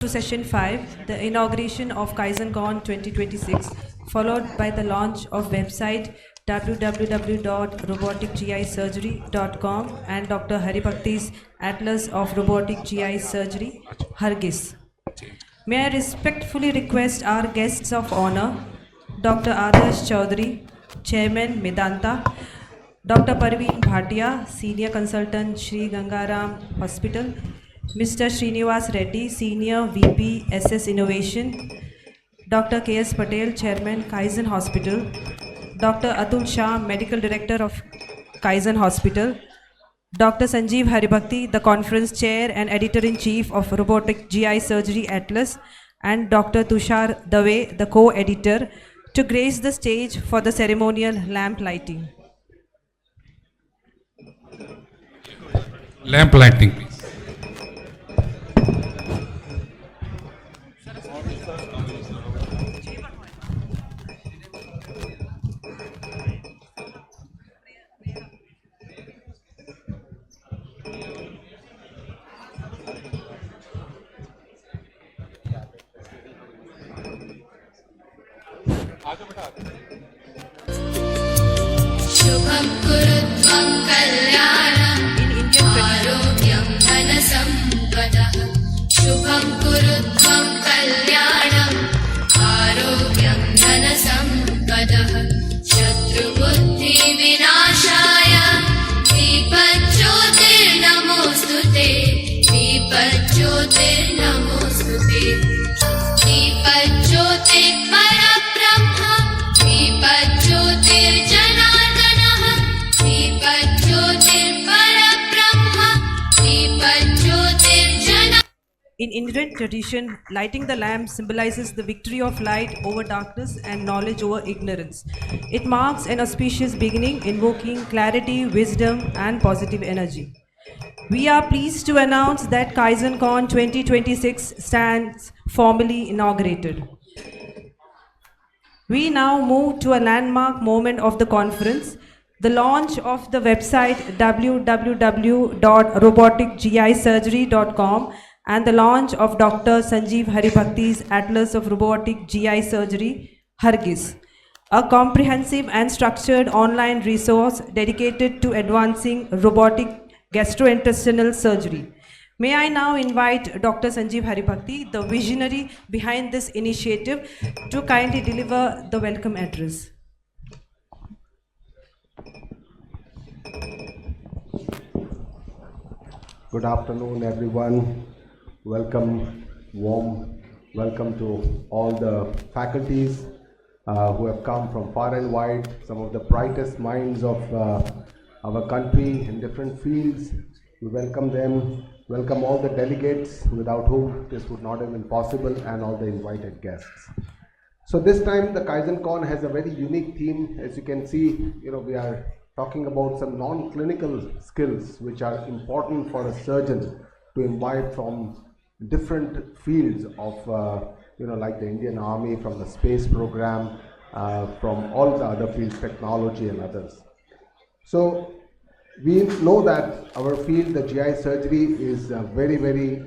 To session 5, the inauguration of KaizenCon 2026, followed by the launch of website www.roboticgisurgery.com and Dr. Haribhakti's Atlas of Robotic GI Surgery, HARGiS. May I respectfully request our guests of honor, Dr. Adarsh Chaudhary, Chairman Medanta, Dr. Parveen Bhatia, Senior Consultant, Shri Gangaram Hospital, Mr. Srinivas Reddy, Senior VP SS Innovation, Dr. K.S. Patel, Chairman, Kaizen Hospital, Dr. Atul Shah, Medical Director of Kaizen Hospital, Dr. Sanjeev Haribhakti, the Conference Chair and Editor-in-Chief of Robotic GI Surgery Atlas, and Dr. Tushar Dave, the co-editor, to grace the stage for the ceremonial lamp lighting. Lamp lighting, please. शुभं कुरुत्वं कल्याणं आरोग्यं धनसम्पदः शुभं कुरुत्वं कल्याणं आरोग्यं धनसम्पदः शत्रुबुद्धिविनाशाय दीपज्योतिर्नमोऽस्तुते दीपज्योतिर्नमोऽस्तुते दीपज्योतिर्परब्रह्म दीपज्योतिर्जनार्दनः दीपज्योतिर्परब्रह्म दीपज्योतिर्जनार्दनः. In Indian tradition, lighting the lamp symbolizes the victory of light over darkness and knowledge over ignorance. It marks an auspicious beginning, invoking clarity, wisdom, and positive energy. We are pleased to announce that KaizenCon 2026 stands formally inaugurated. We now move to a landmark moment of the conference, the launch of the website www.roboticgisurgery.com and the launch of Dr. Sanjeev Haribhakti's Atlas of Robotic GI Surgery, HARGiS, a comprehensive and structured online resource dedicated to advancing robotic gastrointestinal surgery. May I now invite Dr. Sanjeev Haribhakti, the visionary behind this initiative, to kindly deliver the welcome address. Good afternoon, everyone. Welcome, warm welcome to all the faculties who have come from far and wide, some of the brightest minds of our country in different fields. We welcome them, welcome all the delegates without whom this would not have been possible, and all the invited guests. So this time the KaizenCon has a very unique theme. As you can see, we are talking about some non-clinical skills which are important for a surgeon to imbibe from different fields of, like the Indian Army, from the space program, from all the other fields, technology and others. So we know that our field, the GI surgery, is a very, very,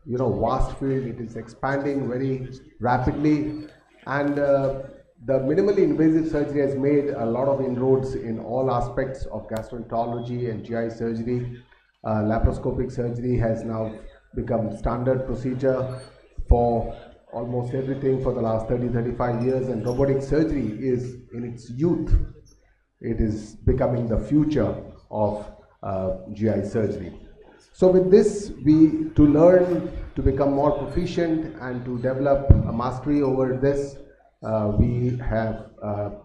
vast field. It is expanding very rapidly, and the minimally invasive surgery has made a lot of inroads in all aspects of gastroenterology and GI surgery. Laparoscopic surgery has now become standard procedure for almost everything for the last 30-35 years, and robotic surgery is in its youth. It is becoming the future of GI surgery. So with this, to learn to become more proficient and to develop a mastery over this, we have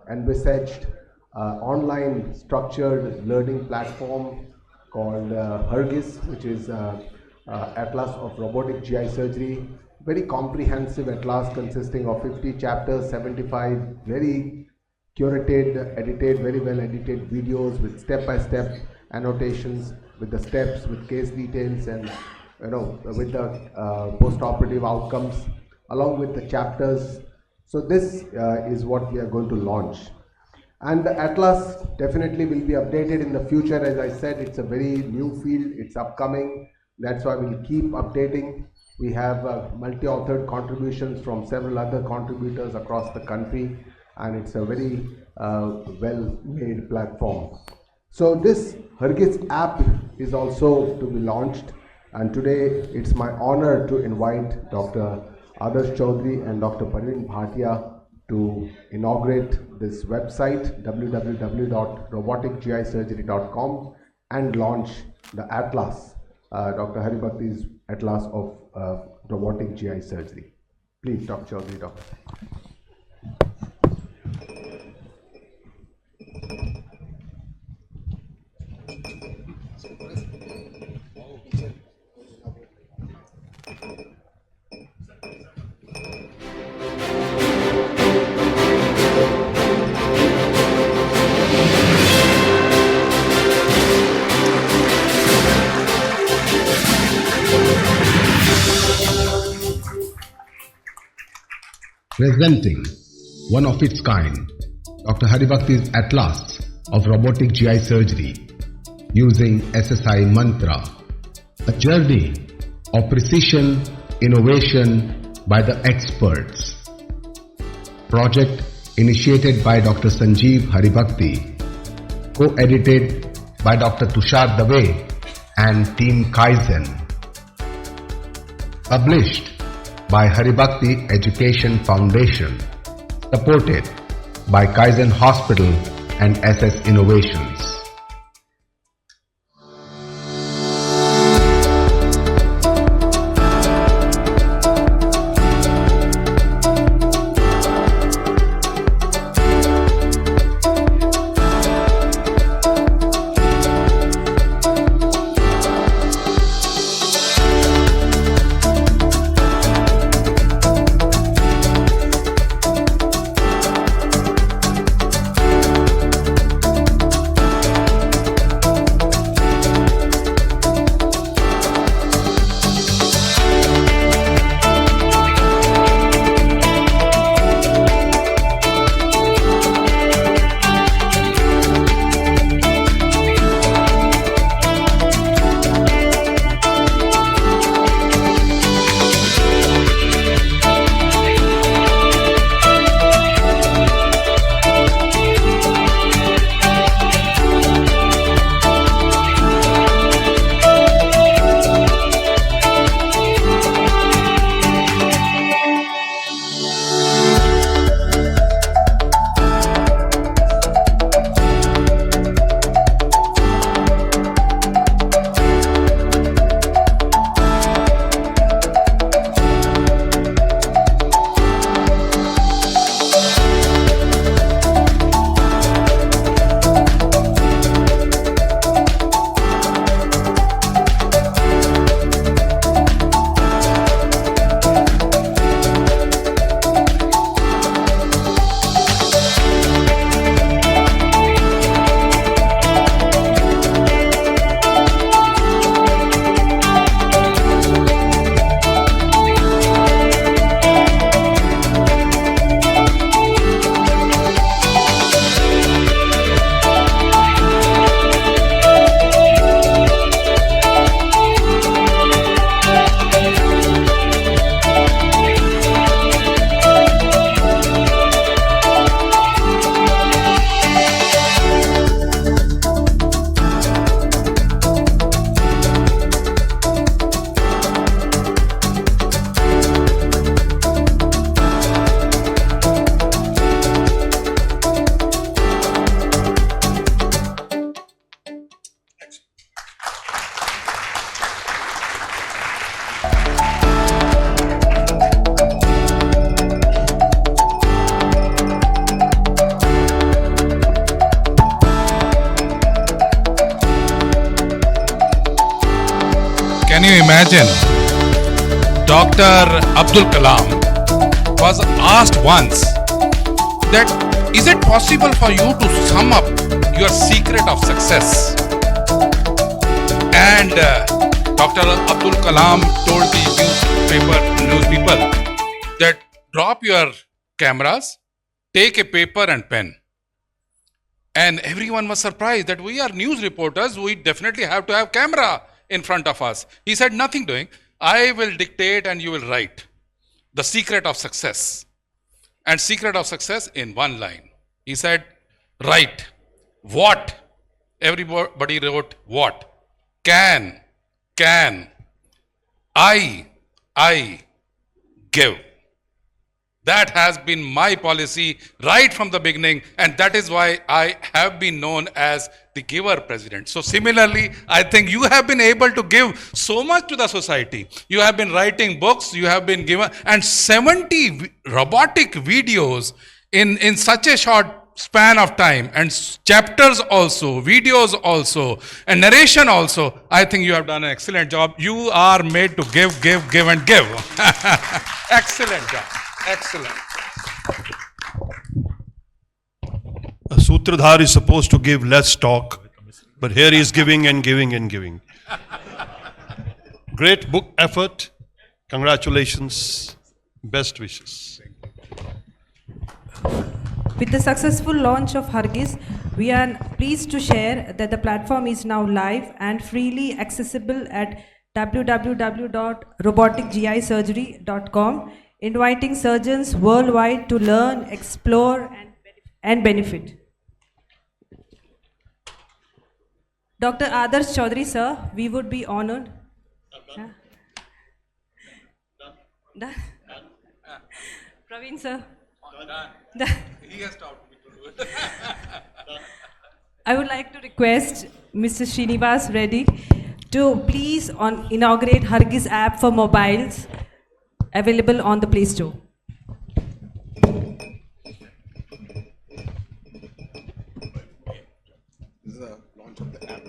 envisaged online structured learning platform called HARGiS, which is Atlas of Robotic GI Surgery. Very comprehensive atlas consisting of 50 chapters, 75 very curated, edited, very well edited videos with step-by-step annotations, with the steps, with case details, and with the post-operative outcomes, along with the chapters. So this is what we are going to launch. And the Atlas definitely will be updated in the future. As I said, it's a very new field, it's upcoming. That's why we'll keep updating. We have multi-authored contributions from several other contributors across the country, and it's a very well-made platform. So this HARGiS app is also to be launched, and today it's my honor to invite Dr. Adarsh Chaudhary and Dr. Parveen Bhatia to inaugurate this website www.roboticgisurgery.com and launch the Atlas, Dr. Haribhakti's Atlas of Robotic GI Surgery. Please, Dr. Chaudhary, Doctor. Presenting one of its kind, Dr. Haribhakti's Atlas of Robotic GI Surgery using SSi Mantra, a journey of precision innovation by the experts. Project initiated by Dr. Sanjeev Haribhakti, co-edited by Dr. Tushar Dave and Team Kaizen. Published by Haribhakti Education Foundation, supported by Kaizen Hospital and SS Innovations. Can you imagine? Dr. Abdul Kalam was asked once that is it possible for you to sum up your secret of success? And Dr. Abdul Kalam told the news people that drop your cameras, take a paper and pen. And everyone was surprised that we are news reporters, we definitely have to have camera in front of us. He said nothing doing. I will dictate and you will write the secret of success. And secret of success in one line. He said, write what? Everybody wrote what? Can I give. That has been my policy right from the beginning, and that is why I have been known as the giver president. So similarly, I think you have been able to give so much to the society. You have been writing books, you have been given, and 70 robotic videos in such a short span of time, and chapters also, videos also, and narration also. I think you have done an excellent job. You are made to give, and give. Excellent job. Excellent. A Sutradhar is supposed to give less talk, but here he is giving and giving and giving. Great book effort. Congratulations. Best wishes. With the successful launch of HARGiS, we are pleased to share that the platform is now live and freely accessible at www.roboticgisurgery.com, inviting surgeons worldwide to learn, explore, and benefit. Dr. Adarsh Chaudhary, sir, we would be honored. Yeah. Done? Praveen, sir. Done. He has taught me to do it. I would like to request Mr. Srinivas Reddy to please inaugurate HARGiS app for mobiles available on the Play Store. This is a launch of the app.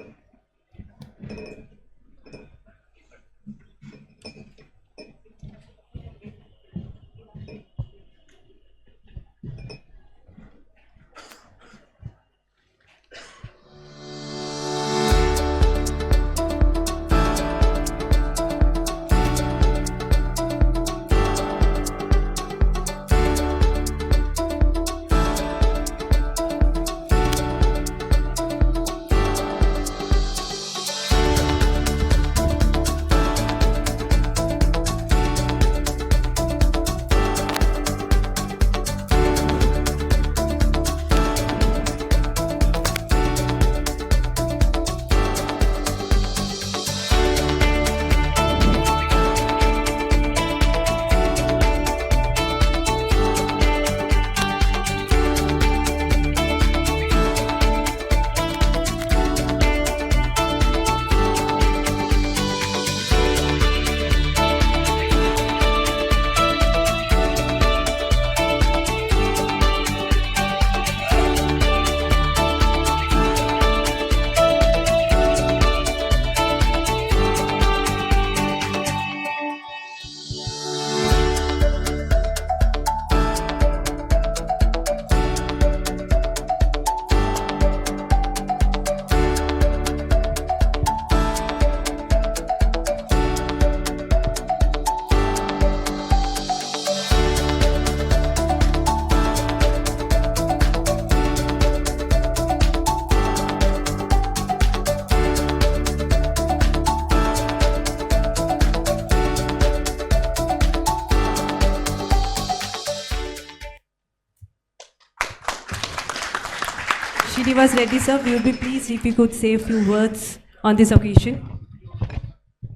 Srinivas Reddy, sir, we would be pleased if you could say a few words on this occasion.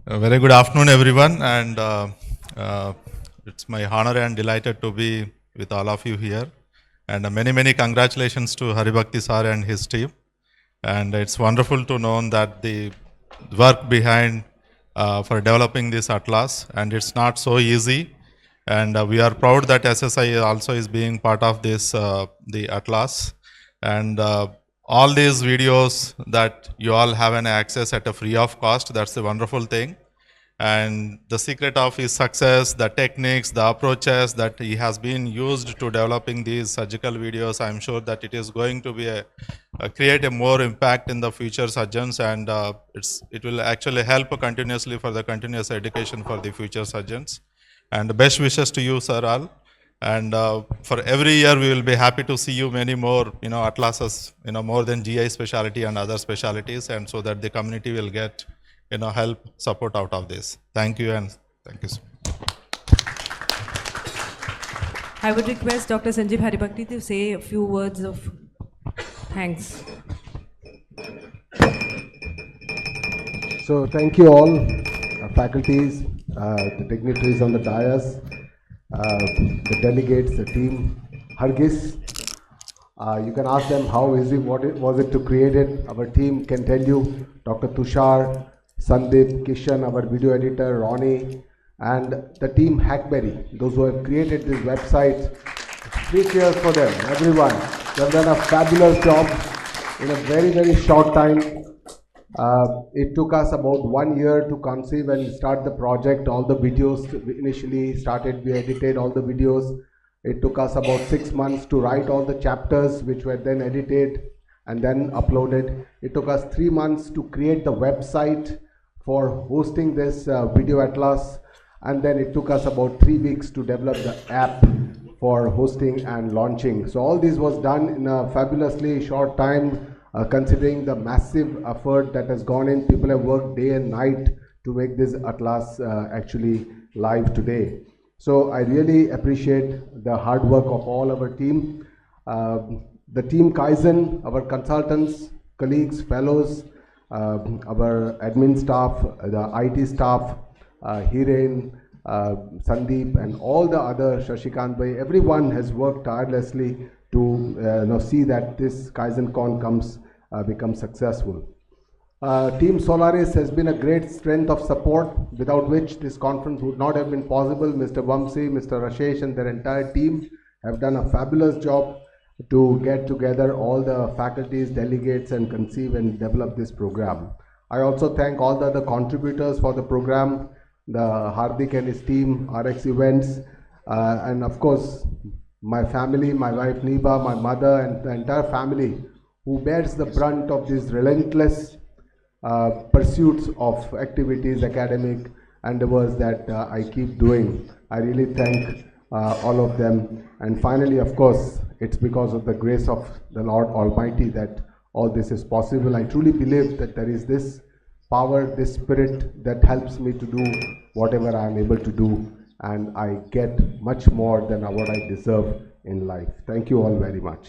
A very good afternoon, everyone, and it's my honor and delighted to be with all of you here. And many congratulations to Haribhakti sir and his team. And it's wonderful to know that the work behind for developing this atlas, and it's not so easy. And we are proud that SSi also is being part of this the atlas. And all these videos that you all have an access at a free of cost, that's the wonderful thing. And the secret of his success, the techniques, the approaches that he has been used to developing these surgical videos, I'm sure that it is going to be create a more impact in the future surgeons, and it will actually help continuously for the continuous education for the future surgeons. And best wishes to you, sir, all. And for every year, we will be happy to see you many more, atlases, more than GI specialty and other specialties, and so that the community will get, help, support out of this. Thank you and Thank you, sir. I would request Dr. Sanjeev Haribhakti to say a few words of thanks. So thank you all, faculties, the dignitaries on the dais, the delegates, the team, HARGiS. You can ask them how easy was it to create it. Our team can tell you, Dr. Tushar, Sandeep, Kishan, our video editor, Ronnie, and the team Hackberry, those who have created this website. 3 cheers for them, everyone. They have done a fabulous job in a very, very short time. It took us about 1 year to conceive and start the project. All the videos initially started, we edited all the videos. It took us about 6 months to write all the chapters, which were then edited and then uploaded. It took us 3 months to create the website for hosting this video atlas. And then it took us about 3 weeks to develop the app for hosting and launching. So all this was done in a fabulously short time, considering the massive effort that has gone in. People have worked day and night to make this atlas actually live today. So I really appreciate the hard work of all our team. The team Kaizen, our consultants, colleagues, fellows, our admin staff, the IT staff, Hiren, Sandeep, and all the other Shashikant Bhai, everyone has worked tirelessly to see that this KAIZENCON becomes successful. Team Solaris has been a great strength of support, without which this conference would not have been possible. Mr. Vamsi, Mr. Rashesh, and their entire team have done a fabulous job to get together all the faculties, delegates, and conceive and develop this program. I also thank all the other contributors for the program, the Hardik and his team, RX Events, and of course my family, my wife Niba, my mother, and the entire family who bears the brunt of these relentless pursuits of activities, academic endeavors that I keep doing. I really thank all of them. And finally, of course, it's because of the grace of the Lord Almighty that all this is possible. I truly believe that there is this power, this spirit that helps me to do whatever I am able to do, and I get much more than what I deserve in life. Thank you all very much.